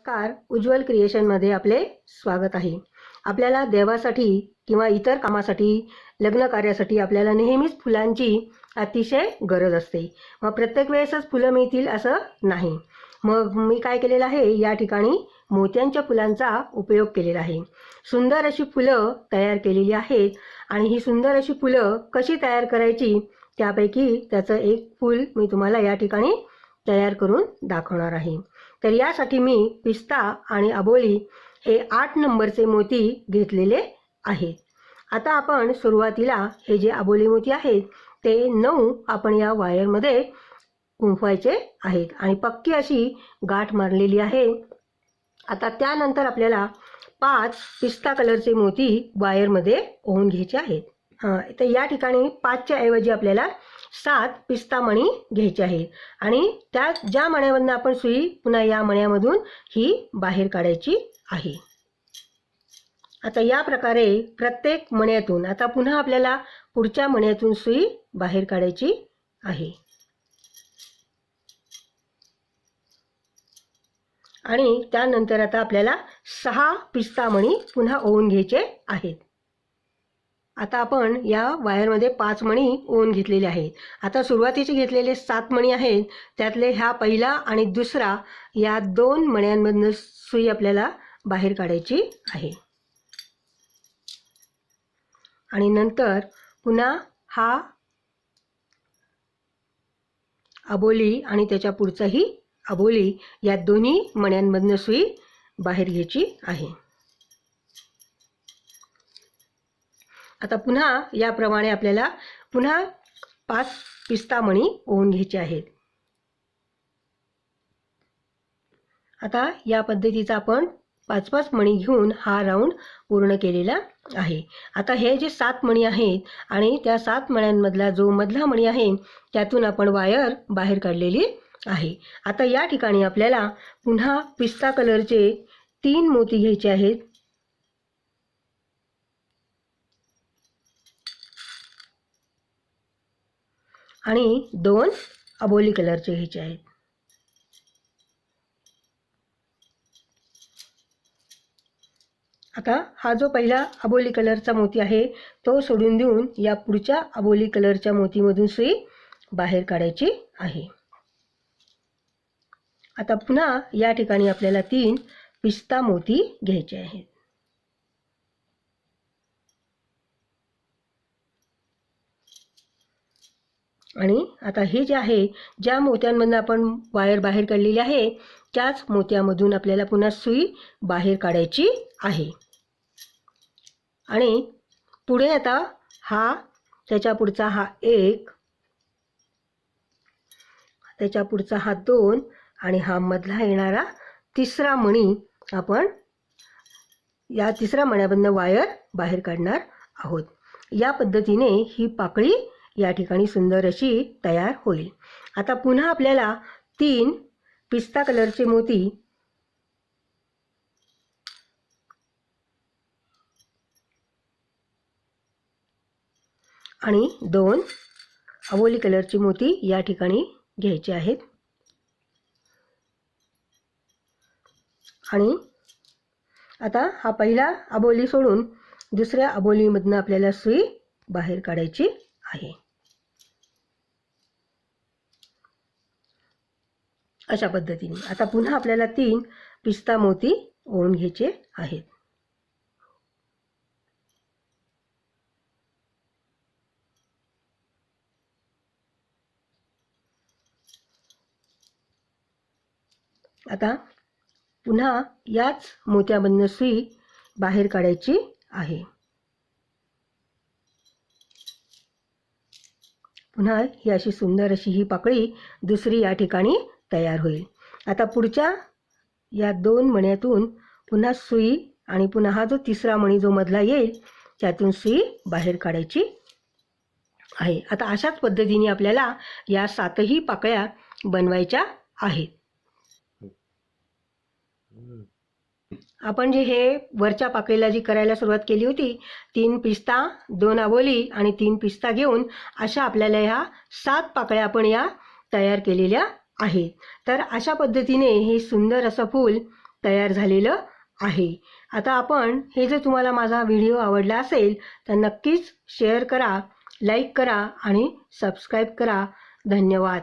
नमस्कार, उज्ज्वल क्रिएशनमध्ये आपले स्वागत आहे। आपल्याला देवासाठी किंवा इतर कामासाठी, लग्न कार्यासाठी आपल्याला नेहमीच फुलांची अतिशय गरज असते। मग प्रत्येक वेळेसच फुलं मिळतील असं नाही। मग मी काय केलेलं आहे, या ठिकाणी मोत्यांच्या फुलांचा उपयोग केलेला आहे। सुंदर अशी फुलं तयार केलेली आहेत आणि ही सुंदर अशी फुलं कशी तयार करायची त्यापैकी त्याचं एक फूल मी तुम्हाला या ठिकाणी तयार करून दाखवणार आहे। तर यासाठी मी पिस्ता आणि अबोली हे 8 नंबरचे मोती घेतलेले आहेत। आता आपण सुरुवातीला हे जे अबोली मोती आहेत ते 9 आपण या वायरमध्ये गुंफवायचे आहेत आणि पक्की अशी गाठ मारलेली आहे। आता त्यानंतर आपल्याला 5 पिस्ता कलरचे मोती वायरमध्ये ओवून घ्यायचे आहेत। तर या ठिकाणी 5च्या ऐवजी आपल्याला 7 पिस्ता मणी घ्यायचे आहेत आणि त्या ज्या मण्यामधून आपण सुई पुन्हा या मण्यामधून ही बाहेर काढायची आहे। आता या प्रकारे प्रत्येक मण्यातून आता पुन्हा आपल्याला पुढच्या मण्यातून सुई बाहेर काढायची आहे आणि त्यानंतर आता आपल्याला 6 पिस्ता मणी पुन्हा ओवून घ्यायचे आहेत। आता आपण या वायरमध्ये 5 मणी ओवून घेतलेले आहेत। आता सुरुवातीचे घेतलेले 7 मणी आहेत, त्यातले ह्या पहिला आणि दुसरा या 2 मण्यांमधून सुई आपल्याला बाहेर काढायची आहे आणि नंतर पुन्हा हा अबोली आणि त्याच्या पुढचाही अबोली या दोन्ही मण्यांमधून सुई बाहेर घ्यायची आहे। आता पुन्हा याप्रमाणे आपल्याला पुन्हा 5 पिस्ता मणी ओवून घ्यायचे आहेत। आता या पद्धतीचा आपण 5-5 मणी घेऊन हा राऊंड पूर्ण केलेला आहे। आता हे जे 7 मणी आहेत आणि त्या 7 मण्यांमधला जो मधला मणी आहे त्यातून आपण वायर बाहेर काढलेली आहे। आता या ठिकाणी आपल्याला पुन्हा पिस्ता कलरचे 3 मोती घ्यायचे आहेत आणि 2 अबोली कलरचे घ्यायचे आहेत। आता हा जो पहिला अबोली कलरचा मोती आहे तो सोडून देऊन या पुढच्या अबोली कलरच्या मोतीमधून सुई बाहेर काढायची आहे। आता पुन्हा या ठिकाणी आपल्याला 3 पिस्ता मोती घ्यायचे आहेत आणि आता हे जे आहे ज्या मोत्यांमधून आपण वायर बाहेर काढलेली आहे त्याच मोत्यामधून आपल्याला पुन्हा सुई बाहेर काढायची आहे आणि पुढे आता हा त्याच्या पुढचा हा 1, त्याच्या पुढचा हा 2 आणि हा मधला येणारा तिसरा मणी आपण या तिसऱ्या मण्यामधून वायर बाहेर काढणार आहोत। या पद्धतीने ही पाकळी या ठिकाणी सुंदर अशी तयार होईल। आता पुन्हा आपल्याला 3 पिस्ता कलरचे मोती आणि 2 अबोली कलरचे मोती या ठिकाणी घ्यायचे आहेत आणि आता हा पहिला अबोली सोडून दुसऱ्या अबोलीमधून आपल्याला सुई बाहेर काढायची आहे। अशा पद्धतीने आता पुन्हा आपल्याला 3 पिस्ता मोती ओवून घ्यायचे आहेत। आता पुन्हा याच मोत्यामधून सुई बाहेर काढायची आहे। पुन्हा ही अशी सुंदर अशी ही पाकळी दुसरी या ठिकाणी तयार होईल। आता पुढच्या या 2 मण्यातून पुन्हा सुई आणि पुन्हा हा जो तिसरा मणी जो मधला येईल त्यातून सुई बाहेर काढायची आहे। आता अशाच पद्धतीने आपल्याला या 7ही पाकळ्या बनवायच्या आहेत। आपण जे हे वरच्या पाकळीला जी करायला सुरुवात केली होती 3 पिस्ता 2 अबोली आणि 3 पिस्ता घेऊन अशा आपल्याला ह्या 7 पाकळ्या आपण या तयार केलेल्या आहेत। तर अशा पद्धतीने हे सुंदर असं फूल तयार झालेलं आहे. आता आपण हे जर तुम्हाला माझा व्हिडिओ आवडला असेल तर नक्कीच शेअर करा, लाईक करा आणि सबस्क्राईब करा. धन्यवाद.